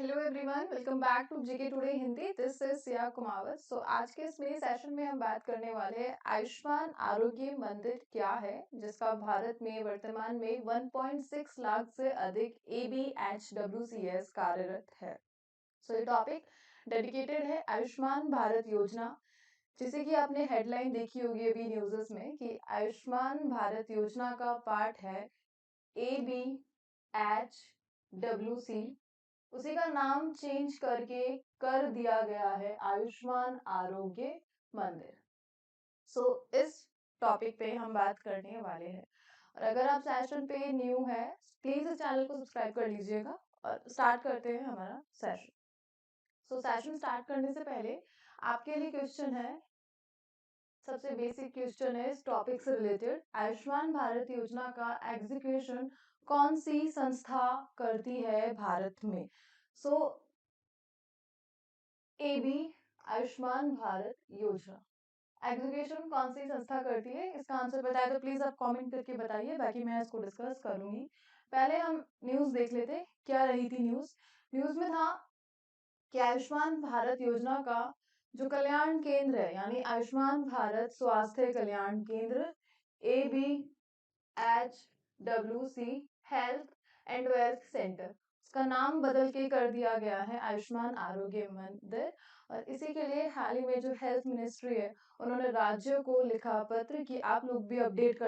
Hello everyone, welcome back to GK today Hindi. This is Siya Kumawat. आज के इस मिनी सेशन में हम बात करने वाले हैं आयुष्मान आरोग्य मंदिर क्या है, जिसका भारत में वर्तमान में 1.6 लाख से अधिक ABHWCS कार्यरत है। ये टॉपिक डेडिकेटेड है आयुष्मान भारत योजना, जैसे कि आपने हेडलाइन देखी होगी अभी न्यूज़ेस में कि आयुष्मान भारत योजना का पार्ट है ABHWC। उसी का नाम चेंज करके कर दिया गया है आयुष्मान आरोग्य मंदिर। इस टॉपिक पे हम बात करने वाले हैं। और अगर आप सेशन पे न्यू है, प्लीज इस चैनल को सब्सक्राइब कर लीजिएगा। और स्टार्ट करते हैं हमारा सेशन। सेशन स्टार्ट करने से पहले आपके लिए क्वेश्चन है। सबसे बेसिक क्वेश्चन है इस टॉपिक से रिलेटेड, आयुष्मान भारत योजना का एग्जीक्यूशन कौन सी संस्था करती है भारत में? एबी आयुष्मान भारत योजना एग्जीक्यूशन कौन सी संस्था करती है? इसका आंसर बताए तो प्लीज आप कमेंट करके बताइए, बाकी मैं इसको डिस्कस करूंगी। पहले हम न्यूज देख लेते, क्या रही थी न्यूज। न्यूज में था कि आयुष्मान भारत योजना का जो कल्याण केंद्र है, यानी आयुष्मान भारत स्वास्थ्य कल्याण केंद्र ABHWC health and wealth centre, इसका नाम बदल के कर दिया गया है आयुष्मान आरोग्य मंदिर। और इसी के लिए हाल ही में जो हेल्थ मिनिस्ट्री है, उन्होंने राज्यों को लिखा पत्र कि आप लोग भी अपडेट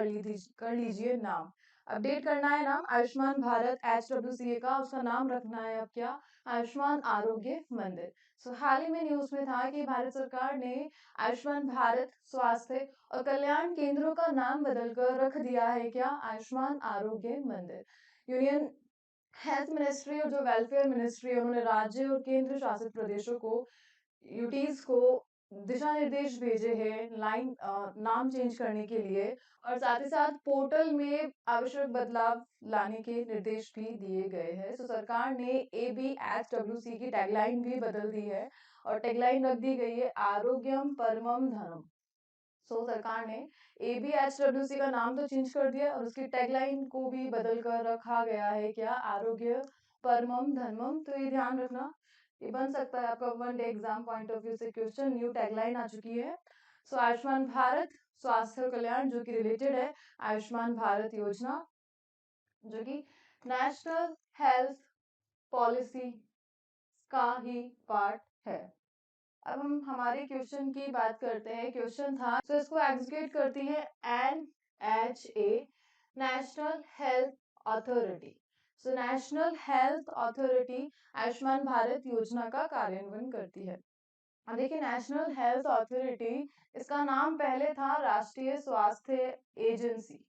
कर लीजिए नाम। अपडेट करना है नाम आयुष्मान भारत HWCA का, उसका नाम रखना है अब क्या, आयुष्मान आरोग्य मंदिर। हाल ही में न्यूज में था कि भारत सरकार ने आयुष्मान भारत स्वास्थ्य और कल्याण केंद्रों का नाम बदलकर रख दिया है क्या, आयुष्मान आरोग्य मंदिर। यूनियन हेल्थ मिनिस्ट्री और जो वेलफेयर मिनिस्ट्री है, उन्होंने राज्य और केंद्र शासित प्रदेशों को, यूटीज को दिशा निर्देश भेजे हैं नाम चेंज करने के लिए। और साथ ही साथ पोर्टल में आवश्यक बदलाव लाने के निर्देश भी दिए गए हैं। सरकार ने ABHWC की टैगलाइन भी बदल दी है और टैगलाइन रख दी गई है आरोग्यम परमम धनम। सरकार ने ABHWC का नाम तो चेंज कर दिया और उसकी टैगलाइन को भी बदल कर रखा गया है क्या, आरोग्य परमम धर्मम। तो ये ध्यान रखना, ये बन सकता है आपका one day exam point of view से क्वेश्चन। न्यू टैगलाइन आ चुकी है। आयुष्मान भारत स्वास्थ्य कल्याण जो कि रिलेटेड है आयुष्मान भारत योजना, जो कि नेशनल हेल्थ पॉलिसी का ही पार्ट है। अब हम हमारे क्वेश्चन की बात करते हैं। क्वेश्चन था, इसको एग्जीक्यूट करती है NHA, national health authority. National health authority Ayushman Bharat योजना का कार्यान्वयन करती है। अब देखिए, नेशनल हेल्थ अथॉरिटी, इसका नाम पहले था राष्ट्रीय स्वास्थ्य एजेंसी।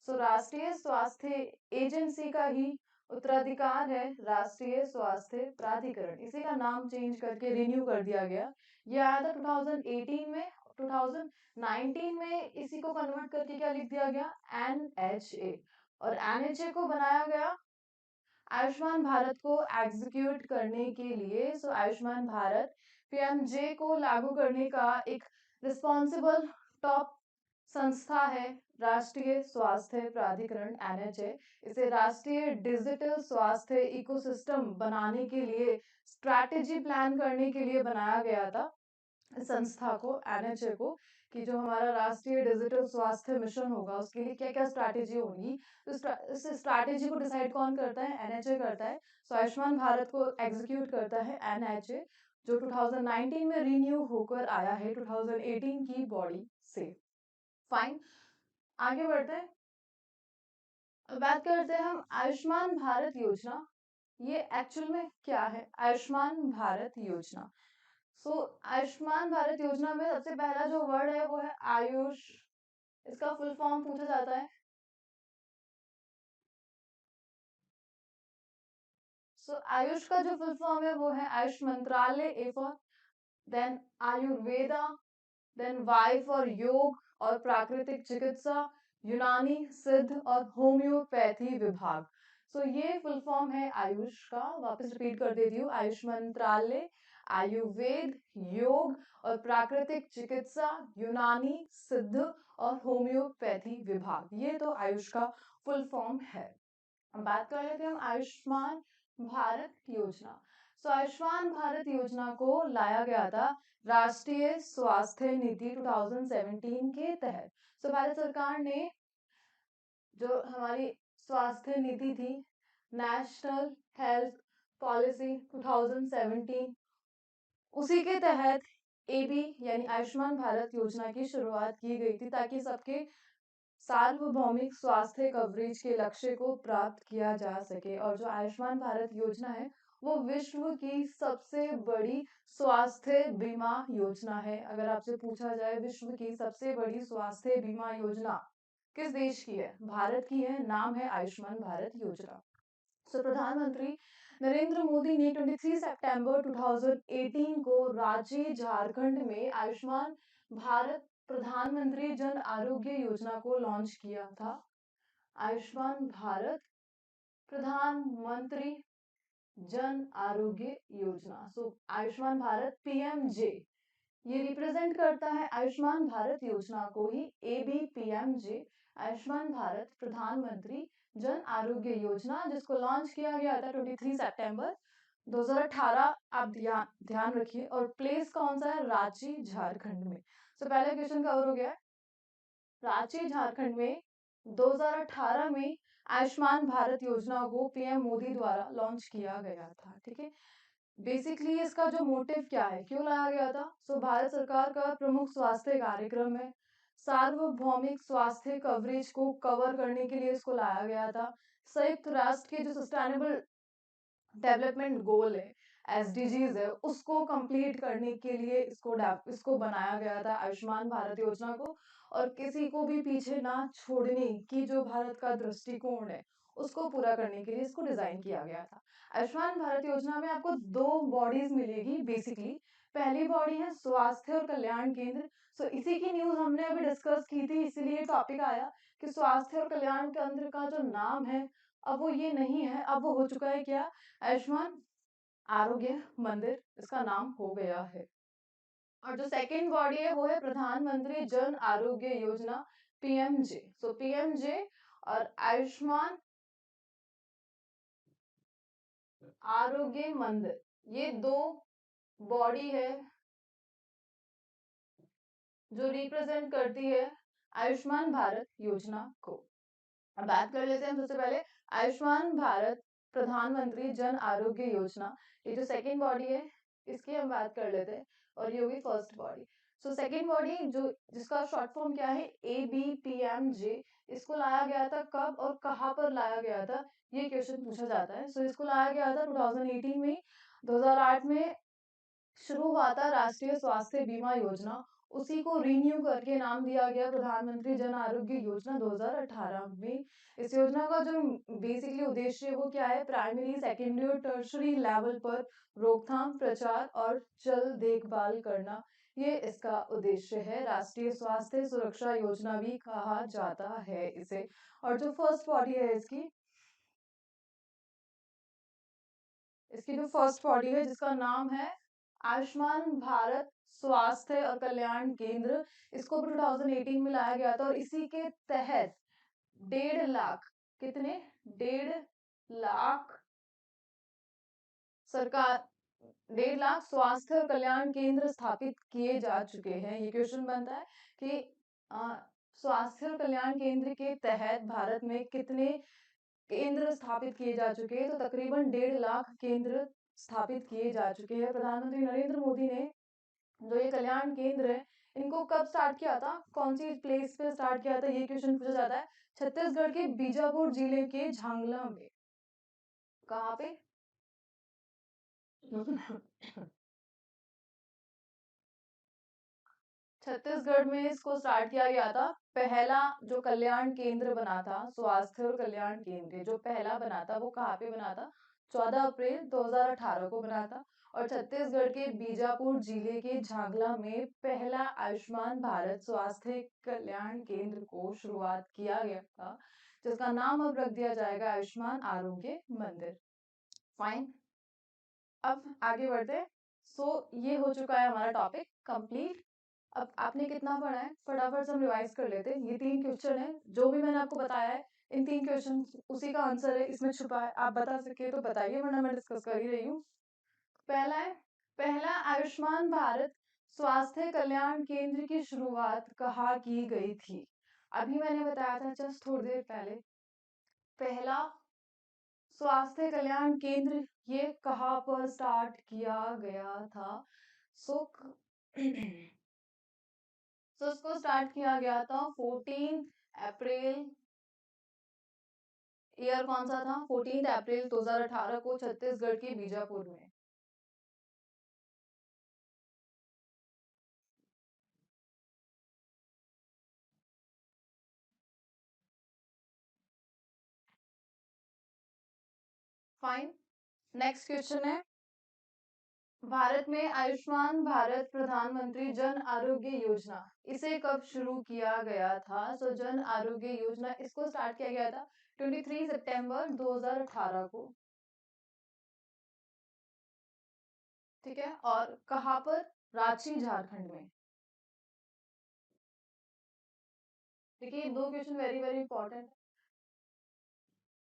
राष्ट्रीय स्वास्थ्य एजेंसी का ही उत्तराधिकार है राष्ट्रीय स्वास्थ्य प्राधिकरण। इसी का नाम चेंज करके रिन्यू कर दिया गया। ये आया था 2018 में। 2019 में इसी को कन्वर्ट करके क्या लिख दिया गया, NHA। और NHA को बनाया गया आयुष्मान भारत को एग्जीक्यूट करने के लिए। आयुष्मान भारत PMJ को लागू करने का एक रिस्पॉन्सिबल टॉप संस्था है राष्ट्रीय स्वास्थ्य प्राधिकरण NHA। इसे राष्ट्रीय डिजिटल स्वास्थ्य इकोसिस्टम बनाने के लिए, स्ट्रैटेजी प्लान करने के लिए बनाया गया था संस्था को, NHA को, कि जो हमारा राष्ट्रीय डिजिटल स्वास्थ्य मिशन होगा उसके लिए क्या क्या स्ट्रैटेजी होगी। इस स्ट्रैटेजी को डिसाइड कौन करता है, NHA करता है। आयुष्मान भारत को एग्जीक्यूट करता है NHA, जो 2019 में रिन्यू होकर आया है 2018 की बॉडी से। फाइन, आगे बढ़ते हैं। बात करते हैं हम आयुष्मान भारत योजना, ये एक्चुअल में क्या है आयुष्मान भारत योजना। आयुष्मान भारत योजना में सबसे पहला जो वर्ड है वो है आयुष। इसका फुल फॉर्म पूछा जाता है। आयुष का जो फुल फॉर्म है वो है आयुष मंत्रालय, A for, then Ayurveda, then Y for yoga और प्राकृतिक चिकित्सा, यूनानी सिद्ध और होम्योपैथी विभाग। ये फुल फॉर्म है आयुष का। वापस रिपीट कर देती हूँ, आयुष मंत्रालय, आयुर्वेद, योग और प्राकृतिक चिकित्सा, यूनानी सिद्ध और होम्योपैथी विभाग, ये तो आयुष का फुल फॉर्म है। बात कर लेते हैं हम आयुष्मान भारत योजना। सो आयुष्मान भारत योजना को लाया गया था राष्ट्रीय स्वास्थ्य नीति 2017 के तहत। सो भारत सरकार ने जो हमारी स्वास्थ्य नीति थी, नेशनल हेल्थ पॉलिसी 2017, उसी के तहत एबी यानी आयुष्मान भारत योजना की शुरुआत की गई थी, ताकि सबके सार्वभौमिक स्वास्थ्य कवरेज के लक्ष्य को प्राप्त किया जा सके। और जो आयुष्मान भारत योजना है वो विश्व की सबसे बड़ी स्वास्थ्य बीमा योजना है। अगर आपसे पूछा जाए विश्व की सबसे बड़ी स्वास्थ्य बीमा योजना किस देश की है, भारत की है, नाम है आयुष्मान भारत योजना। सो प्रधानमंत्री नरेंद्र मोदी ने 23 सितंबर 2018 को रांची झारखंड में आयुष्मान भारत प्रधानमंत्री जन आरोग्य योजना को लॉन्च किया था। आयुष्मान भारत प्रधानमंत्री जन आरोग्य योजना, सो आयुष्मान भारत पीएमजे, ये रिप्रेजेंट करता है आयुष्मान भारत योजना को ही, एबीपीएमजे, आयुष्मान भारत प्रधानमंत्री जन आरोग्य योजना, जिसको लॉन्च किया गया था 23 सितंबर 2018। आप ध्यान रखिए। और प्लेस कौन सा है, रांची झारखंड में। तो पहला क्वेश्चन कवर हो गया। रांची झारखंड में 2018 में आयुष्मान भारत योजना को पीएम मोदी द्वारा लॉन्च किया गया था। ठीक है, बेसिकली इसका जो मोटिव क्या है, क्यों लाया गया था। सो भारत सरकार का प्रमुख स्वास्थ्य कार्यक्रम है, सार्वभौमिक स्वास्थ्य कवरेज को कवर करने के लिए इसको लाया गया था। संयुक्त राष्ट्र के जो सस्टेनेबल डेवलपमेंट गोल है, एसडीजीज है, उसको कंप्लीट करने के लिए इसको बनाया गया था आयुष्मान भारत योजना को। और किसी को भी पीछे ना छोड़ने की जो भारत का दृष्टिकोण है उसको पूरा करने के लिए इसको डिजाइन किया गया था। आयुष्मान भारत योजना में आपको दो बॉडीज मिलेगी बेसिकली। पहली बॉडी है स्वास्थ्य और कल्याण केंद्र। सो इसी की न्यूज हमने अभी डिस्कस की थी, इसीलिए टॉपिक आया कि स्वास्थ्य और कल्याण केंद्र का जो नाम है अब वो ये नहीं है, अब वो हो चुका है क्या, आयुष्मान आरोग्य मंदिर इसका नाम हो गया है। और जो सेकंड बॉडी है वो है प्रधानमंत्री जन आरोग्य योजना, पीएमजे। सो पीएमजे और आयुष्मान आरोग्य मंदिर, ये दो बॉडी है जो रिप्रेजेंट करती है आयुष्मान भारत योजना को। अब बात कर लेते हैं सबसे पहले आयुष्मान भारत प्रधानमंत्री जन आरोग्य योजना, ये जो सेकंड बॉडी है इसकी हम बात कर लेते हैं, और ये होगी first body. So second body जो जिसका शॉर्ट फॉर्म क्या है, एबीपीएमजे, इसको लाया गया था कब और कहाँ पर लाया गया था, ये क्वेश्चन पूछा जाता है। सो इसको लाया गया था 2018 में। 2008 में शुरू हुआ था राष्ट्रीय स्वास्थ्य बीमा योजना, उसी को रिन्यू करके नाम दिया गया प्रधानमंत्री जन आरोग्य योजना 2018 में। इस योजना का जो बेसिकली उद्देश्य है वो क्या है, प्राइमरी सेकेंडरी और टर्शरी लेवल पर रोकथाम, प्रचार और जल देखभाल करना, ये इसका उद्देश्य है। राष्ट्रीय स्वास्थ्य सुरक्षा योजना भी कहा जाता है इसे। और जो फर्स्ट बॉडी है इसकी जो फर्स्ट बॉडी है जिसका नाम है आयुष्मान भारत स्वास्थ्य और कल्याण केंद्र, इसको 2018 में लाया गया था। और इसी के तहत 1.5 लाख, कितने, 1.5 लाख सरकार 1.5 लाख स्वास्थ्य और कल्याण केंद्र स्थापित किए जा चुके हैं। ये क्वेश्चन बनता है कि स्वास्थ्य और कल्याण केंद्र के तहत भारत में कितने केंद्र स्थापित किए जा चुके हैं, तो तकरीबन 1.5 लाख केंद्र स्थापित किए जा चुके हैं। प्रधानमंत्री नरेंद्र मोदी ने जो ये कल्याण केंद्र है इनको कब स्टार्ट किया था, कौन सी प्लेस पे स्टार्ट किया था, ये क्वेश्चन पूछा जाता है। छत्तीसगढ़ के बीजापुर जिले के झांगला में। कहाँ पे छत्तीसगढ़ में इसको स्टार्ट किया गया था। पहला जो कल्याण केंद्र बना था, स्वास्थ्य और कल्याण केंद्र जो पहला बना था वो कहाँ पे बना था, 14 अप्रैल 2018 को बना था। और छत्तीसगढ़ के बीजापुर जिले के झांगला में पहला आयुष्मान भारत स्वास्थ्य कल्याण केंद्र को शुरुआत किया गया था, जिसका नाम अब रख दिया जाएगा आयुष्मान आरोग्य मंदिर। फाइन, अब आगे बढ़ते हैं। सो ये हो चुका है हमारा टॉपिक कंप्लीट। अब आपने कितना पढ़ा है फटाफट से हम रिवाइज कर लेते हैं। ये 3 क्वेश्चन है जो भी मैंने आपको बताया है, इन 3 क्वेश्चन उसी का आंसर है, इसमें छुपा है। आप बता सके तो बताइए, वरना मैं डिस्कस कर ही रही हूँ। पहला है, पहला आयुष्मान भारत स्वास्थ्य कल्याण केंद्र की शुरुआत कहाँ की गई थी? अभी मैंने बताया था जस्ट थोड़ी देर पहले, पहला स्वास्थ्य कल्याण केंद्र ये कहाँ पर स्टार्ट किया गया था? सो सो इसको स्टार्ट किया गया था 14 अप्रैल, ईयर कौन सा था? 14 अप्रैल 2018 को छत्तीसगढ़ के बीजापुर में। फाइन। नेक्स्ट क्वेश्चन है, भारत में आयुष्मान भारत प्रधानमंत्री जन आरोग्य योजना इसे कब शुरू किया गया था? सो जन आरोग्य योजना इसको स्टार्ट किया गया था 23 सितंबर 2018 को। ठीक है, और कहाँ पर? रांची, झारखंड में। देखिए दो question very very important.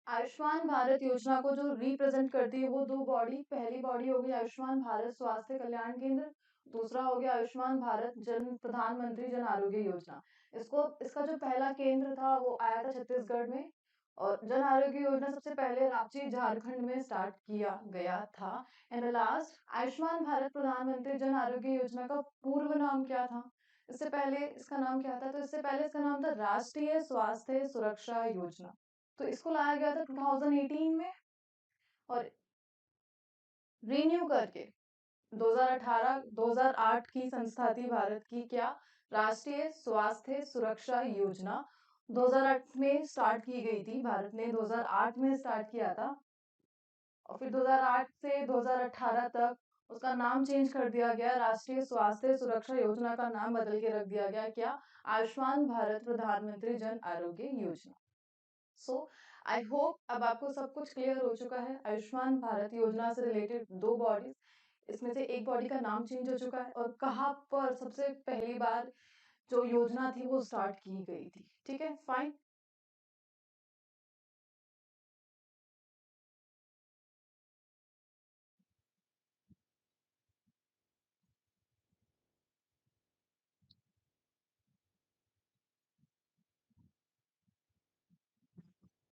Ayushman Bharat योजना को जो रिप्रेजेंट करती है वो दो बॉडी, पहली बॉडी होगी आयुष्मान भारत स्वास्थ्य कल्याण केंद्र, दूसरा हो गया आयुष्मान भारत जन प्रधानमंत्री जन आरोग्य योजना। इसको इसका जो पहला केंद्र था वो आया था छत्तीसगढ़ में, और जन आरोग्य योजना सबसे पहले रांची झारखंड में स्टार्ट किया गया था। And the last Ayushman Bharat प्रधानमंत्री जन आरोग्य योजना का पूर्व नाम क्या था? इससे पहले इसका नाम क्या था? तो इससे पहले इसका नाम था राष्ट्रीय स्वास्थ्य सुरक्षा योजना। तो इसको लाया गया था 2018 में, और रिन्यू करके 2018 2008 की संस्था थी भारत की, क्या? राष्ट्रीय स्वास्थ्य सुरक्षा योजना 2008 में स्टार्ट की गई थी, भारत ने 2008 में स्टार्ट किया था, और फिर 2008 से 2018 तक उसका नाम चेंज कर दिया गया, राष्ट्रीय स्वास्थ्य सुरक्षा योजना का नाम बदल के रख दिया गया, क्या? आयुष्मान भारत प्रधानमंत्री जन आरोग्य योजना। सो आई होप अब आपको सब कुछ क्लियर हो चुका है। आयुष्मान भारत योजना से रिलेटेड दो बॉडीज, इसमें से एक बॉडी का नाम चेंज हो चुका है, और कहाँ पर सबसे पहली बार जो योजना थी वो स्टार्ट की गई थी। ठीक है, फाइन।